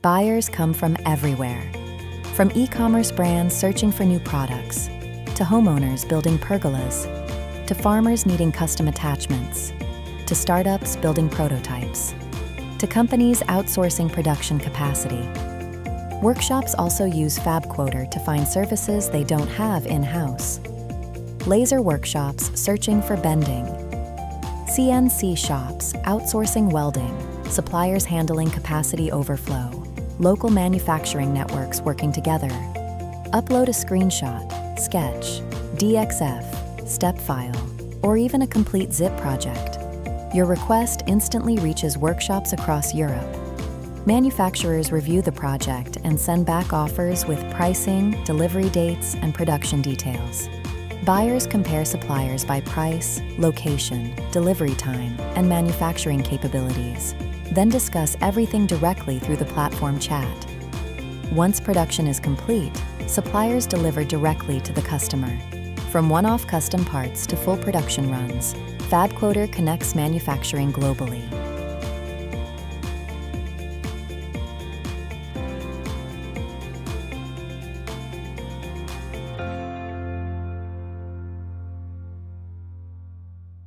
Buyers come from everywhere. From e-commerce brands searching for new products, to homeowners building pergolas, to farmers needing custom attachments, to startups building prototypes, to companies outsourcing production capacity. Workshops also use FabQuoter to find services they don't have in-house. Laser workshops searching for bending. CNC shops outsourcing welding, suppliers handling capacity overflow, local manufacturing networks working together. Upload a screenshot, sketch, DXF, step file, or even a complete zip project. Your request instantly reaches workshops across Europe. Manufacturers review the project and send back offers with pricing, delivery dates, and production details. Buyers compare suppliers by price, location, delivery time, and manufacturing capabilities, then discuss everything directly through the platform chat. Once production is complete, suppliers deliver directly to the customer. From one-off custom parts to full production runs, FabQuoter connects manufacturing globally.